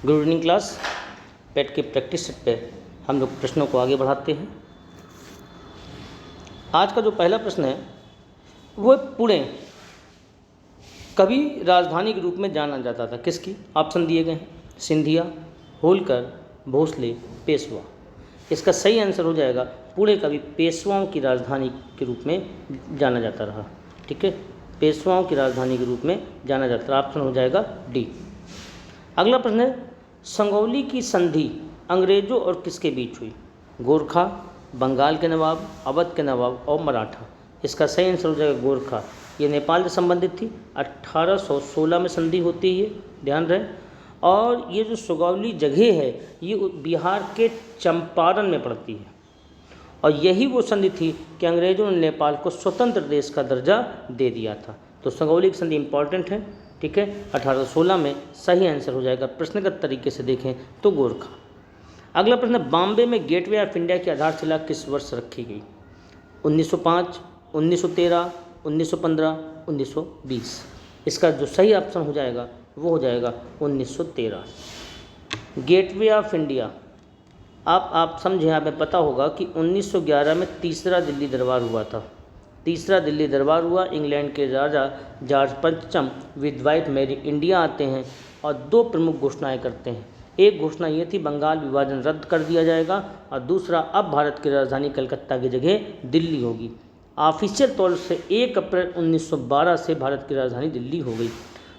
Good evening class. पेट के practice set पे हम लोग प्रश्नों को आगे बढ़ाते हैं। आज का जो पहला प्रश्न है वो पुणे कभी राजधानी के रूप में जाना जाता था, किसकी? ऑप्शन दिए गए हैं, सिंधिया, होलकर, भोसले, पेशवा। इसका सही आंसर हो जाएगा पुणे कभी पेशवाओं की राजधानी के रूप में जाना जाता रहा। ठीक है, पेशवाओं की राजधानी के रूप में जाना जाता रहा। ऑप्शन हो जाएगा डी। अगला प्रश्न है, संगौली की संधि अंग्रेजों और किसके बीच हुई? गोरखा, बंगाल के नवाब, अवध के नवाब और मराठा। इसका सही आंसर हो जाएगा गोरखा। ये नेपाल से संबंधित थी। 1816 में संधि होती है, ध्यान रहे। और ये जो सुगौली जगह है ये बिहार के चंपारण में पड़ती है और यही वो संधि थी कि अंग्रेजों ने नेपाल को स्वतंत्र देश का दर्जा दे दिया था। तो सुगौली की संधि इंपॉर्टेंट है। ठीक है, 1816 में सही आंसर हो जाएगा। प्रश्नगत तरीके से देखें तो गोरखा। अगला प्रश्न, बॉम्बे में गेटवे ऑफ इंडिया की आधारशिला किस वर्ष रखी गई? 1905, 1913, 1915, 1920। इसका जो सही ऑप्शन हो जाएगा वो हो जाएगा 1913। गेटवे ऑफ इंडिया आप समझें, हमें पता होगा कि 1911 में तीसरा दिल्ली दरबार हुआ था। तीसरा दिल्ली दरबार हुआ, इंग्लैंड के राजा जॉर्ज पंचम विद वाइफ मैरी इंडिया आते हैं और दो प्रमुख घोषणाएं करते हैं। एक घोषणा ये थी बंगाल विभाजन रद्द कर दिया जाएगा और दूसरा अब भारत की राजधानी कलकत्ता की जगह दिल्ली होगी। ऑफिशियल तौर से 1 अप्रैल 1912 से भारत की राजधानी दिल्ली हो गई।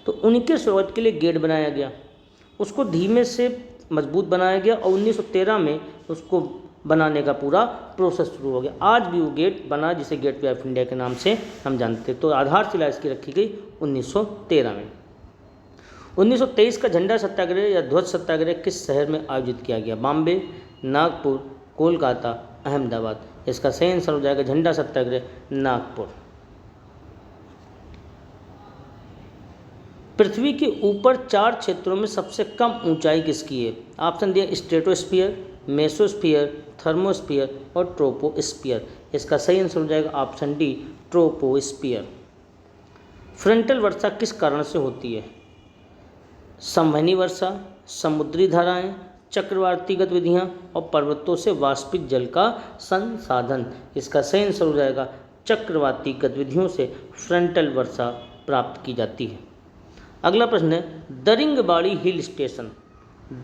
तो उनके स्वागत के लिए गेट बनाया गया, उसको धीमे से मजबूत बनाया गया और 1913 में उसको बनाने का पूरा प्रोसेस शुरू हो गया। आज भी वो गेट बना जिसे गेटवे ऑफ इंडिया के नाम से हम जानते हैं। तो आधारशिला इसकी रखी गई 1913 में। 1923 का झंडा सत्याग्रह या ध्वज सत्याग्रह किस शहर में आयोजित किया गया? बॉम्बे, नागपुर, कोलकाता, अहमदाबाद। इसका सही आंसर हो जाएगा झंडा सत्याग्रह नागपुर। पृथ्वी के ऊपर 4 क्षेत्रों में सबसे कम ऊंचाई किसकी है? ऑप्शन दिया स्ट्रेटोस्फीयर, मेसोस्फीयर, थर्मोस्फीयर और ट्रोपोस्फीयर। इसका सही आंसर हो जाएगा ऑप्शन डी, ट्रोपोस्फीयर। फ्रंटल वर्षा किस कारण से होती है? संवहनी वर्षा, समुद्री धाराएं, चक्रवाती गतिविधियां और पर्वतों से वाष्पित जल का संसाधन। इसका सही आंसर हो जाएगा चक्रवाती गतिविधियों से फ्रंटल वर्षा प्राप्त की जाती है। अगला प्रश्न है, Daringbadi hill station.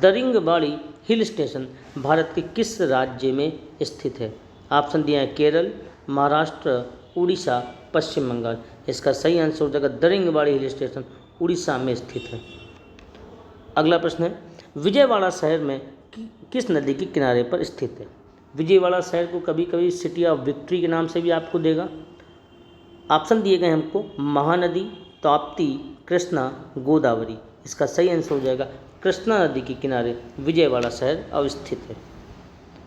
Daringbadi hill station Bharat के किस राज्य में स्थित है? ऑप्शन दिए हैं केरल, महाराष्ट्र, उड़ीसा, पश्चिम बंगाल। इसका सही आंसर हो जाएगा दरिंगबाड़ी हिल स्टेशन उड़ीसा में स्थित है। अगला प्रश्न है, विजयवाड़ा शहर में किस नदी के किनारे पर स्थित है? विजयवाड़ा शहर को कभी कभी सिटी ऑफ विक्ट्री के नाम से भी आपको देगा। ऑप्शन दिए गए हमको महानदी, ताप्ती, कृष्णा, गोदावरी। इसका सही आंसर हो जाएगा कृष्णा नदी के किनारे विजयवाड़ा शहर अवस्थित है।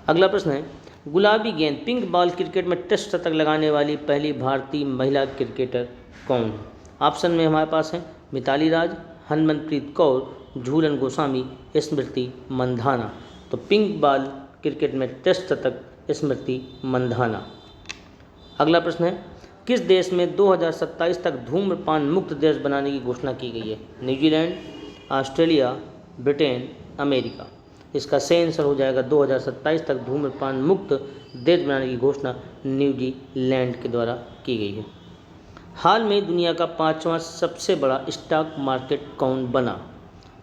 अगला प्रश्न है, गुलाबी गेंद पिंक बॉल क्रिकेट में टेस्ट शतक लगाने वाली पहली भारतीय महिला क्रिकेटर कौन है? ऑप्शन में हमारे पास है मिताली राज, हरमनप्रीत कौर, झूलन गोस्वामी, स्मृति मंधाना। तो पिंक बॉल क्रिकेट में टेस्ट शतक स्मृति मंधाना। अगला प्रश्न है, किस देश में 2027 तक धूम्रपान मुक्त देश बनाने की घोषणा की गई है? New Zealand, Australia, Britain, America. इसका सही आंसर हो जाएगा 2027 तक धूम्रपान मुक्त देश बनाने की घोषणा न्यूजीलैंड के द्वारा की गई है। हाल में दुनिया का 5वां सबसे बड़ा स्टॉक मार्केट कौन बना?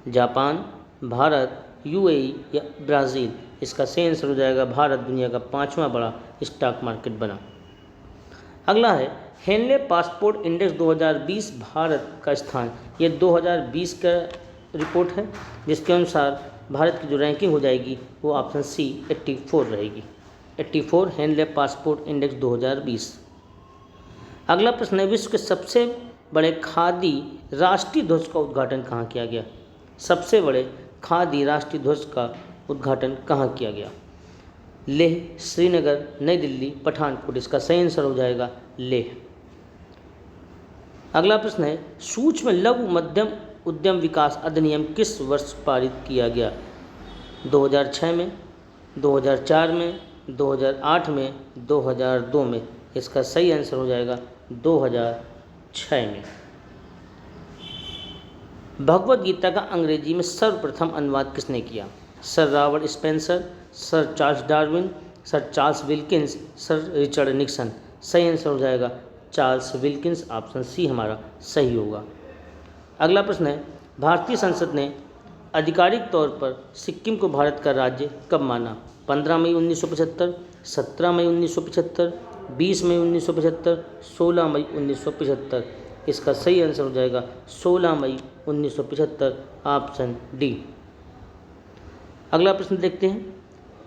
जापान, भारत, यूएई या ब्राज़ील। इसका सही आंसर हो जाएगा भारत दुनिया का 5वां बड़ा स्टॉक मार्केट बना। अगला है, हेनले पासपोर्ट इंडेक्स 2020 भारत का स्थान। ये 2020 का रिपोर्ट है जिसके अनुसार भारत की जो रैंकिंग हो जाएगी वो ऑप्शन सी 84 रहेगी। 84 हेनले पासपोर्ट इंडेक्स 2020। अगला प्रश्न है, विश्व के सबसे बड़े खादी राष्ट्रीय ध्वज का उद्घाटन कहाँ किया गया? सबसे बड़े खादी राष्ट्रीय ध्वज का उद्घाटन कहाँ किया गया? लेह, श्रीनगर, नई दिल्ली, पठानकोट। इसका सही आंसर हो जाएगा लेह। अगला प्रश्न है, सूक्ष्म लघु मध्यम उद्यम विकास अधिनियम किस वर्ष पारित किया गया? 2006 में, 2004 में, 2008 में, 2002 में। इसका सही आंसर हो जाएगा 2006 में। भगवद गीता का अंग्रेजी में सर्वप्रथम अनुवाद किसने किया? Sir Robert Spencer, sir Charles Darwin, sir Charles Wilkins, sir Richard Nixon. सही आंसर हो जाएगा चार्ल्स विल्किंस, ऑप्शन सी हमारा सही होगा। अगला प्रश्न है, भारतीय संसद ने आधिकारिक तौर पर सिक्किम को भारत का राज्य कब माना? 15 मई 1975, 17 मई 1975, 20 मई 1975, 16 मई 1975। इसका सही आंसर हो जाएगा 16 मई 1975, ऑप्शन डी। अगला प्रश्न देखते हैं,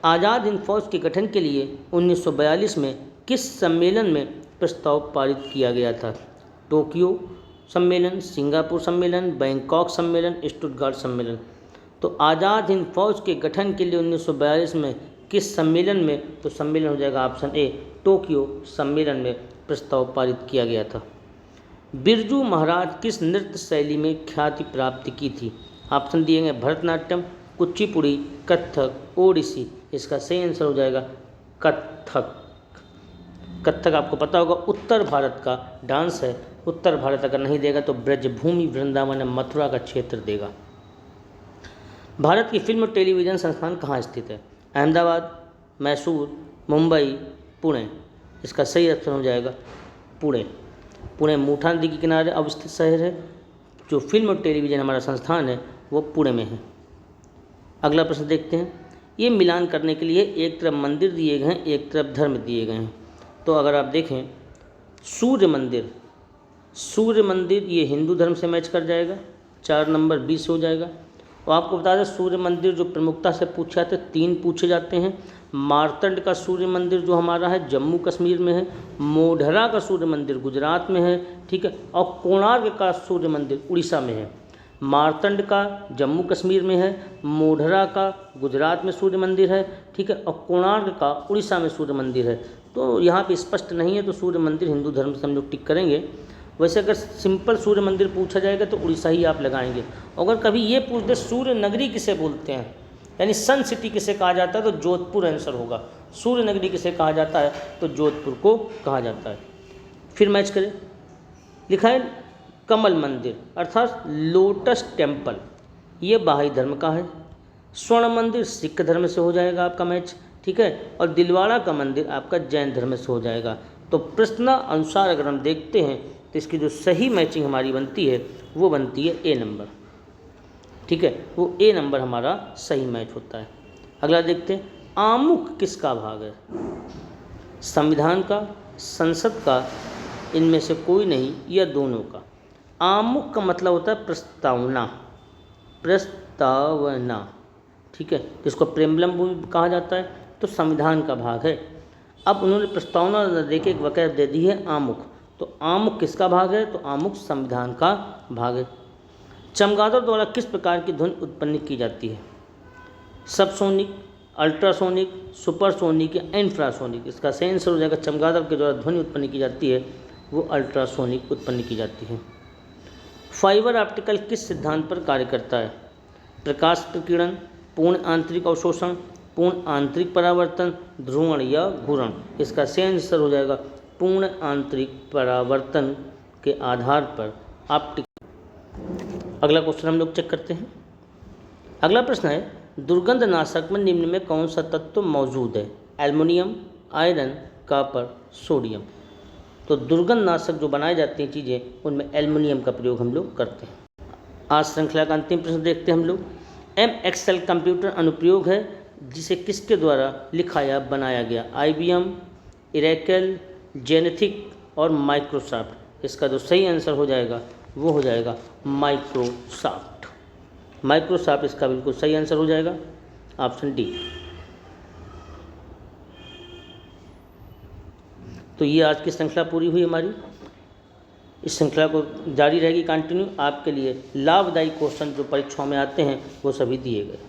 आज़ाद हिंद फौज के गठन के लिए 1942 में किस सम्मेलन में प्रस्ताव पारित किया गया था? टोक्यो सम्मेलन, सिंगापुर सम्मेलन, बैंकॉक सम्मेलन, स्टुटगार्ट सम्मेलन। तो आज़ाद हिंद फौज के गठन के लिए 1942 में किस सम्मेलन में? तो सम्मेलन हो जाएगा ऑप्शन ए, टोक्यो सम्मेलन में प्रस्ताव पारित किया गया था। बिरजू महाराज किस नृत्य शैली में ख्याति प्राप्त की थी? ऑप्शन दिए गए भरतनाट्यम, कुचिपुड़ी, कथक, ओडिसी। इसका सही आंसर हो जाएगा कथक। कथक आपको पता होगा उत्तर भारत का डांस है। उत्तर भारत अगर नहीं देगा तो ब्रजभूमि, वृंदावन, मथुरा का क्षेत्र देगा। भारत की फिल्म और टेलीविज़न संस्थान कहाँ स्थित है? अहमदाबाद, मैसूर, मुंबई, पुणे। इसका सही ऑप्शन हो जाएगा पुणे। पुणे मूठा नदी के किनारे अवस्थित शहर है। जो फिल्म और टेलीविज़न हमारा संस्थान है वो पुणे में है। अगला प्रश्न देखते हैं, ये मिलान करने के लिए एक तरफ मंदिर दिए गए हैं, एक तरफ धर्म दिए गए हैं। तो अगर आप देखें सूर्य मंदिर ये हिंदू धर्म से मैच कर जाएगा, 4 नंबर 20 हो जाएगा। और आपको बता दें सूर्य मंदिर जो प्रमुखता से पूछे जाते हैं 3 पूछे जाते हैं। मार्तंड का सूर्य मंदिर जो हमारा है जम्मू कश्मीर में है, मोढेरा का सूर्य मंदिर गुजरात में है, ठीक है, और कोणार्क का सूर्य मंदिर उड़ीसा में है। मार्तंड का जम्मू कश्मीर में है, मोढेरा का गुजरात में सूर्य मंदिर है, ठीक है, और कोणार्क का उड़ीसा में सूर्य मंदिर है। तो यहाँ पे स्पष्ट नहीं है, तो सूर्य मंदिर हिंदू धर्म से हम लोग टिक करेंगे। वैसे अगर सिंपल सूर्य मंदिर पूछा जाएगा तो उड़ीसा ही आप लगाएंगे। अगर कभी ये पूछ दे सूर्य नगरी किसे बोलते हैं, यानी सन सिटी किसे कहा जाता है, तो जोधपुर आंसर होगा। सूर्य नगरी किसे कहा जाता है, तो जोधपुर को कहा जाता है। फिर मैच करें, लिखा है कमल मंदिर अर्थात लोटस टेम्पल, ये बहाई धर्म का है। स्वर्ण मंदिर सिख धर्म से हो जाएगा आपका मैच, ठीक है, और दिलवाड़ा का मंदिर आपका जैन धर्म से हो जाएगा। तो प्रश्न अनुसार अगर हम देखते हैं तो इसकी जो सही मैचिंग हमारी बनती है वो बनती है ए नंबर, ठीक है, वो ए नंबर हमारा सही मैच होता है। अगला देखते हैं, आमुख किसका भाग है? संविधान का, संसद का, इनमें से कोई नहीं या दोनों का। आमुख का मतलब होता है प्रस्तावना, ठीक है, इसको प्रेमबलम भी कहा जाता है। तो संविधान का भाग है। अब उन्होंने प्रस्तावना देके एक वक़्त दे दी है आमुख, तो आमुख किसका भाग है? तो आमुख संविधान का भाग है। चमगादड़ द्वारा किस प्रकार की ध्वनि उत्पन्न की जाती है? सबसोनिक, अल्ट्रासोनिक, सुपरसोनिक या इंफ्रासोनिक। इसका सही आंसर हो जाएगा चमगादड़ के द्वारा ध्वनि उत्पन्न की जाती है वो अल्ट्रासोनिक उत्पन्न की जाती है। फाइबर ऑप्टिकल किस सिद्धांत पर कार्य करता है? प्रकाश प्रकीर्णन, पूर्ण आंतरिक अवशोषण, पूर्ण आंतरिक परावर्तन, ध्रुवण या घूर्ण। इसका सही आंसर हो जाएगा पूर्ण आंतरिक परावर्तन के आधार पर ऑप्टिक। अगला क्वेश्चन हम लोग चेक करते हैं। अगला प्रश्न है, दुर्गंधनाशक में निम्न में कौन सा तत्व मौजूद है? Aluminium, iron, copper, sodium. तो दुर्गंधनाशक जो बनाए जाते हैं चीज़ें उनमें एल्युमिनियम का प्रयोग हम लोग करते हैं। आज श्रृंखला का अंतिम प्रश्न देखते हैं हम लोग। एक्सेल कंप्यूटर अनुप्रयोग है जिसे किसके द्वारा लिखा या बनाया गया? IBM, इरेकल, जेनेथिक और माइक्रोसॉफ्ट। इसका जो सही आंसर हो जाएगा वो हो जाएगा माइक्रोसॉफ्ट। माइक्रोसॉफ्ट इसका बिल्कुल सही आंसर हो जाएगा, ऑप्शन डी। तो ये आज की श्रृंखला पूरी हुई हमारी। इस श्रृंखला को जारी रहेगी कंटिन्यू। आपके लिए लाभदायी क्वेश्चन जो परीक्षाओं में आते हैं वो सभी दिए गए।